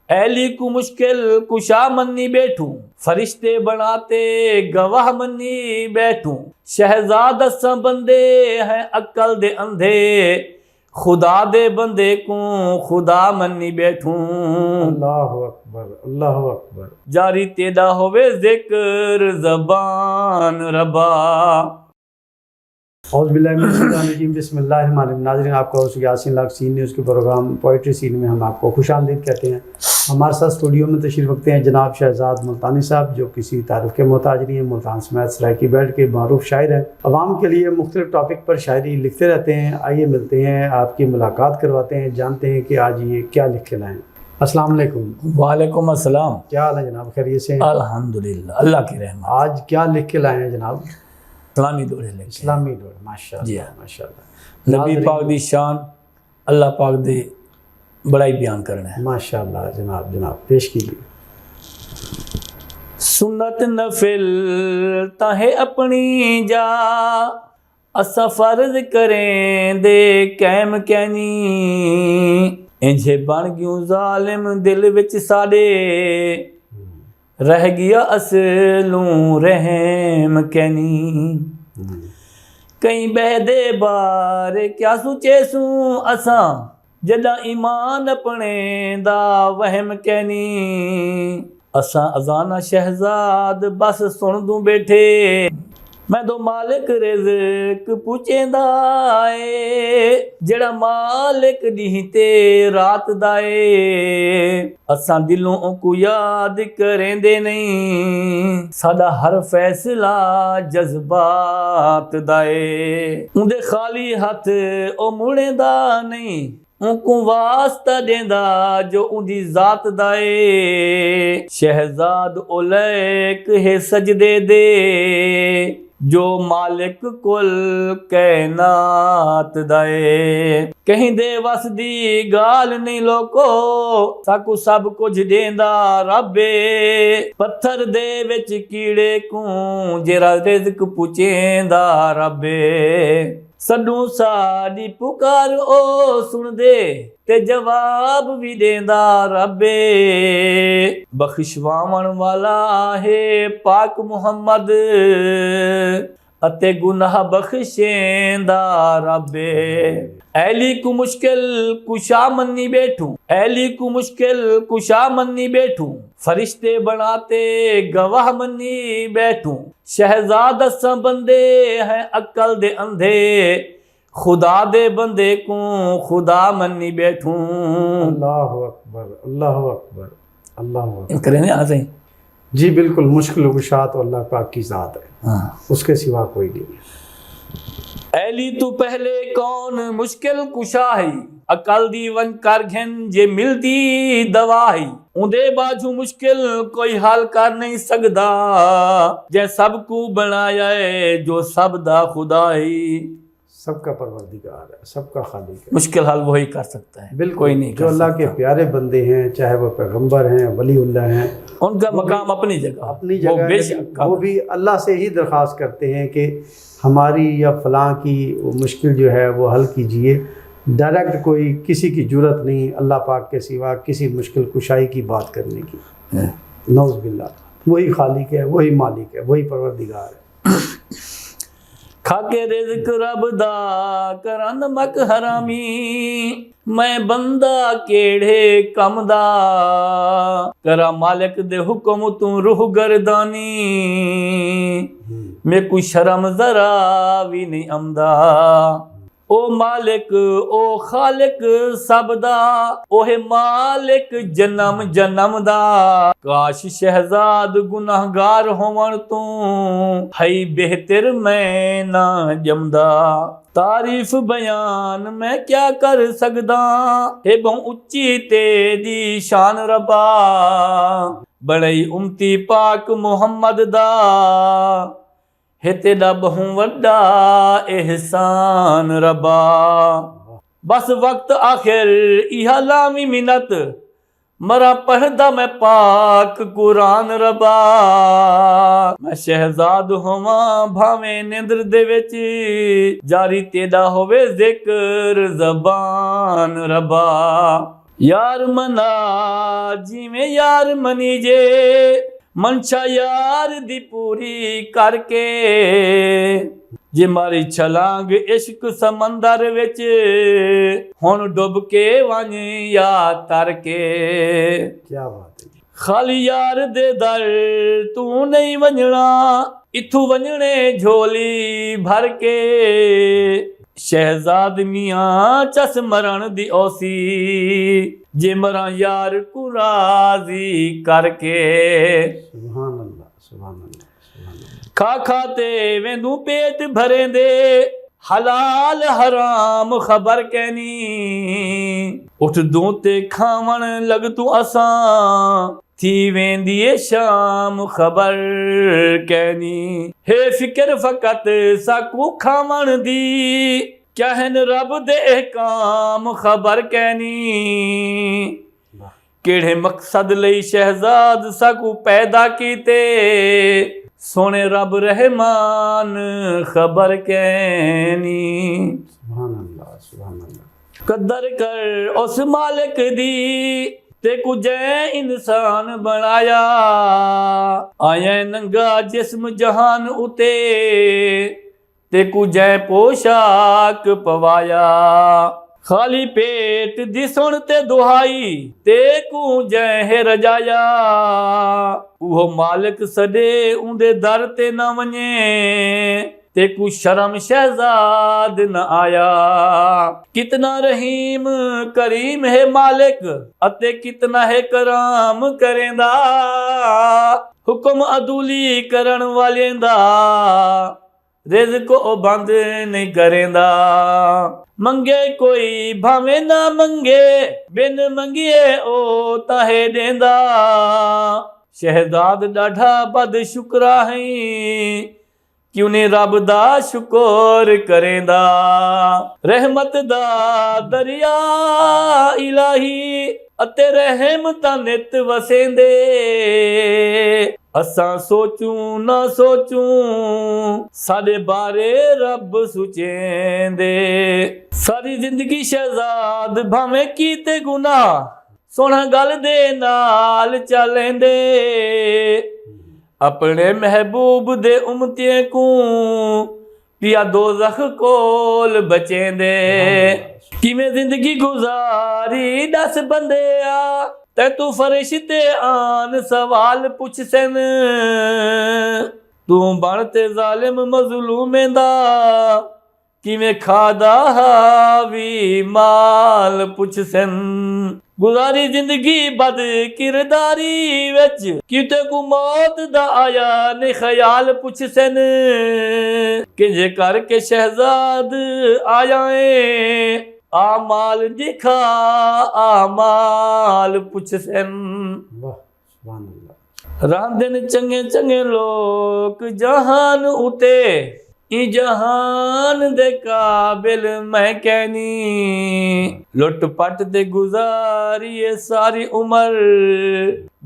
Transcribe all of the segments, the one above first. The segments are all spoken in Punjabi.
اہلی کو مشکل کشا منی بیٹھوں، فرشتے بناتے گواہ منی بیٹھوں، شہزاد اساں بندے ہیں عقل دے اندھے، خدا دے بندے کو خدا منی بیٹھوں۔ اللہ اکبر، اللہ اکبر۔ جاری تیدا ہوئے ذکر زبان ربا۔ اعوذ باللہ من الشیطان الرجیم، بسم اللہ الرحمن الرحیم۔ ناظرین، آپ کا ہوسٹ یاسین لاکھ سی نیوز کے پروگرام پوئٹری سین میں ہم آپ کو خوش آمدید کہتے ہیں۔ ہمارے ساتھ اسٹوڈیو میں تشریف رکھتے ہیں جناب شہزاد ملتانی صاحب، جو کسی تعارف کے محتاج نہیں ہیں، ملتان سمیت سرائکی بیلٹ کے معروف شاعر ہیں، عوام کے لیے مختلف ٹاپک پر شاعری لکھتے رہتے ہیں۔ آئیے ملتے ہیں، آپ کی ملاقات کرواتے ہیں، جانتے ہیں کہ آج یہ کیا لکھ کے لائیں۔ السلام علیکم۔ وعلیکم السلام۔ کیا حال ہے جناب؟ خیریت سے ہیں؟ الحمدللہ، اللہ کی رحمت۔ آج کیا لکھ کے لائے ہیں جناب؟ اسلامی دورے لے کے۔ اسلامی دور، ماشاء جی اللہ ہاں۔ ماشاء اللہ۔ نبی پاک دی شان، اللہ پاک دی بڑائی بیان کرنا ہے۔ ماشاء اللہ جناب پیش کیجیے۔ سنت نفل تاہے اپنی جا، اسا فرض کریں دے قائم کینی، انجھے بن گیوں ظالم دل وچ ساڈے، رہ گیا اصلوں رحم کینی، کئی بہدے بار کیا سوچے سوں اساں، جدا ایمان اپنے دا وہم کینی، اساں ازانہ شہزاد بس سن دوں بیٹھے، میں دو مالک رزق پوچھیں دائے، جڑا مالک دیتے رات دائے، اساں دلوں کو یاد کریں دے نہیں، ساڈا ہر فیصلہ جذبات دائے، اندے خالی ہاتھ او مڑیں دا نہیں، ان کو واسطہ دیندا جو اندی ذات دائے، شہزاد اولیک ہے سجدے دے، جو مالک کل کائنات دائے، کہیں دے وس دی گال نہیں لوکو، ساکو سب کچھ دیندا ربے، پتھر دے وچ کیڑے کوں جیرا رزق پوچھیندا ربے، سڈوں ساڈی پکار او سن دے تے جواب بھی دیندا ربے، بخشواون والا ہے پاک محمد، اتے گناہ بخشیندا ربے، اہلی کو مشکل کشا منی بیٹھوں، اہلی کو مشکل کشا منی بیٹھوں، فرشتے بناتے گواہ منی بیٹھوں، شہزاد اساں بندے ہیں عقل دے اندھے، خدا دے بندے کو خدا منی بیٹھوں۔ اللہ اکبر، اللہ اکبر، اللہ اکبر۔ کریں گے آتے ہیں؟ جی بالکل، مشکل کشا تو اللہ پاک کی ذات ہے، اس کے سوا کوئی نہیں۔ اہلی تو پہلے کون مشکل کشا ہے، عقل دی ون کر گھن جے ملتی دوائی، اندے باجو مشکل کوئی حل کر نہیں سکدا، جے سب کو بنایا ہے جو سب دا خدا ہے، سب کا پروردگار ہے، سب کا خالق ہے، مشکل حل وہی کر سکتا ہے، بالکل کوئی نہیں جو کر اللہ کے پیارے بندے ہیں، چاہے وہ پیغمبر ہیں، ولی اللہ ہیں، ان کا مقام اپنی جگہ، اپنی وہ جگہ بے ہے، شک وہ بھی اللہ سے ہی درخواست کرتے ہیں کہ ہماری یا فلاں کی مشکل جو ہے وہ حل کیجئے، ڈائریکٹ کوئی کسی کی جرت نہیں اللہ پاک کے سوا کسی مشکل کشائی کی بات کرنے کی، نعوذ باللہ۔ وہی خالق ہے، وہی مالک ہے، وہی پروردگار ہے۔ کھاکے رزق رب دا کرن مک حرامی، میں بندہ کیڑے کم دا، کرا مالک دے حکم تو روح گردانی، میں کوئی شرم ذرا بھی نہیں آمدا، او مالک او خالق سب دا، اوہ مالک جنم جنم دا، کاش شہزاد گناہگار ہون تو ہئی بہتر میں نہ جمدا، تعریف بیان میں کیا کر سکدا، اے بہوں اچھی تیری شان ربا، بڑی امتی پاک محمد دا، ہے تیرا بہوں وڈا احسان ربا، بس وقت آخر ایہا لامی منت، مرا پڑھدا میں پاک قرآن ربا، میں شہزاد ہوواں بھاویں نیندر دے وچ، جاری تیرا ہووے ذکر زبان ربا، ਯਾਰ ਮਨਾ ਜਿਵੇਂ ਯਾਰ ਮਨੀ ਜੇ ਮਨਸ਼ਾ ਯਾਰ ਦੀ ਪੂਰੀ ਕਰਕੇ ਜੇ ਮਾਰੀ ਛਲਾਂਗ ਇਸ਼ਕ ਸਮੰਦਰ ਵਿੱਚ ਹੁਣ ਡੁੱਬ ਕੇ ਵੰਜ ਯਾ ਤਰ ਕੇ क्या बात है जी। ਖਾਲੀ ਯਾਰ ਦੇ ਦਰ ਤੂੰ ਨਹੀਂ ਵੰਜਣਾ ਇਥੋਂ ਵੰਜਣੇ ਝੋਲੀ ਭਰ ਕੇ ਸ਼ਹਿਜ਼ਾਦ ਮੀਆਂ ਚਸ ਮਰਨ ਦੀ ਔਸੀ ਜੇ ਮਰਾਂ ਯਾਰ ਕੋ ਰਾਜ਼ੀ ਕਰਕੇ सुभान अल्लाह सुभान अल्लाह सुभान अल्लाह। ਖਾ ਖਾ ਤੇ ਵੇਂਦੂ ਪੇਟ ਭਰੇਂਦੇ ਹਲਾਲ ਹਰਾਮ ਖਬਰ ਕਹਿਨੀ ਉੱਠਦੂੰ ਤੇ ਖਾਵਣ ਲਗ ਤੂੰ ਅਸਾਂ थी वेंदी ए शाम खबर कहनी हे फिक्र फकत साकू खावण दी कहन रब दे एहकाम खबर कहनी किहड़े मकसद लई शहजाद साकू पैदा कीते सोने रब रहमान खबर कहनी सुभान अल्लाह सुभान अल्लाह। कदर कर उस मालिक दी ते कुजै इंसान बनाया आया नंगा जिस्म जहान उते ते कुजै पोशाक पवाया खाली पेट दी सुन ते दुहाई ते कुजै है रजाया उहो मालिक सदे उंदे दर ते न वञे ते कु शर्म शहजाद न आया कितना रहीम करीम है मालिक अते कितना है कराम करेंदा हुक्म अदूली करण वाले दा रिज़्क ओ बंद नहीं करेंदा मंगे कोई भावे ना मंगे बिन मंगिए ओ ताहे देंदा शहजाद डाढ़ा बद शुक्रा है क्यों ने रब दा शुक्र करेंदा रहमत दा दरिया इलाही अते रहमत नित वसेंदे असां सोचूं ना सोचूं साडे बारे रब सुचेंदे सारी जिंदगी शहजाद भावें कीते गुनाह सोहना गल दे नाल चलेंदे अपने महबूब दे उमतिए को पिया दोज़ख कोल बचेंदे किवें जिंदगी गुजारी दस बंदिया ते तू फरिश्ते आन सवाल पुछ सन तू बन ते जालिम मज़लूमें दा किवें खादा हावी माल पुछ सन गुजारी जिंदगी बद किरदारी विच किते को मौत दा आया ने ख्याल पुछ सन कि जे करके शहजाद आया है आमाल दिखा आमाल पुछ सन वाह सुभान अल्लाह। रांदन चंगे चंगे लोग जहान उते ई जहान दे काबिल मैं कहनी लुट पट दे गुजारिए सारी उम्र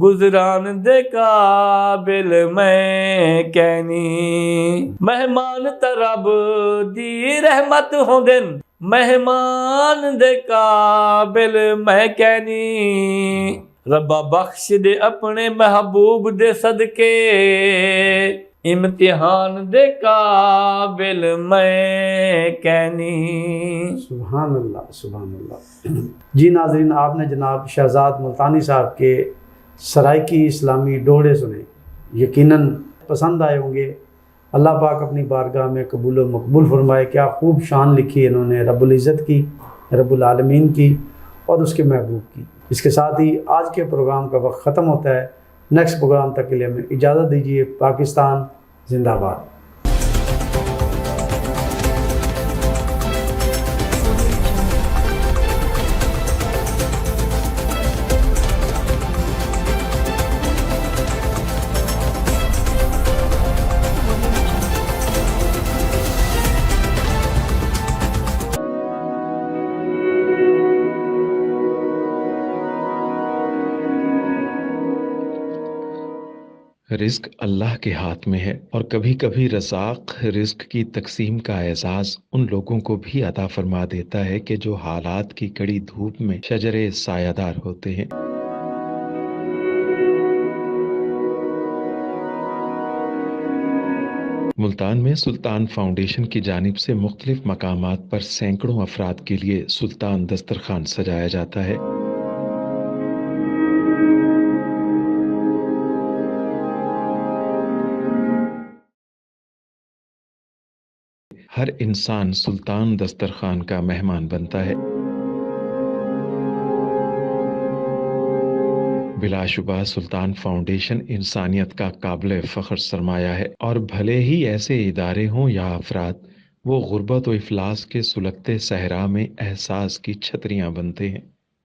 गुजरान दे काबिल मैं कहनी मेहमान तरब दी रहमत होंदन मेहमान दे काबिल मैं कहनी रब्बा बख्श दे अपने महबूब दे सदके इम्तिहान दे काबिल मैं कहनी सुभान अल्लाह सुभान अल्लाह। जी नाज़रीन, आपने जनाब शहजाद मुल्तानी साहब के सराइकी इस्लामी डोड़े सुने, यकीनन पसंद आए होंगे। अल्लाह पाक अपनी बारगाह में कबूल व मकबूल फरमाए। क्या खूब शान लिखी इन्होंने रब्बुल इज़्ज़त की, रब्बुल आलमीन की और उसके महबूब की। इसके साथ ही आज के प्रोग्राम का वक्त ख़त्म होता है। नेक्स्ट प्रोग्राम तक के लिए हमें इजाज़त दीजिए। पाकिस्तान जिंदाबाद। رزق اللہ کے ہاتھ میں ہے، اور کبھی کبھی رزاق رزق کی تقسیم کا اعزاز ان لوگوں کو بھی عطا فرما دیتا ہے کہ جو حالات کی کڑی دھوپ میں شجرے سایہ دار ہوتے ہیں۔ ملتان میں سلطان فاؤنڈیشن کی جانب سے مختلف مقامات پر سینکڑوں افراد کے لیے سلطان دسترخوان سجایا جاتا ہے۔ ہر انسان سلطان دسترخوان کا مہمان بنتا ہے۔ بلا شبہ سلطان فاؤنڈیشن انسانیت کا قابل فخر سرمایہ ہے، اور بھلے ہی ایسے ادارے ہوں یا افراد، وہ غربت و افلاس کے سلگتے صحرا میں احساس کی چھتریاں بنتے ہیں۔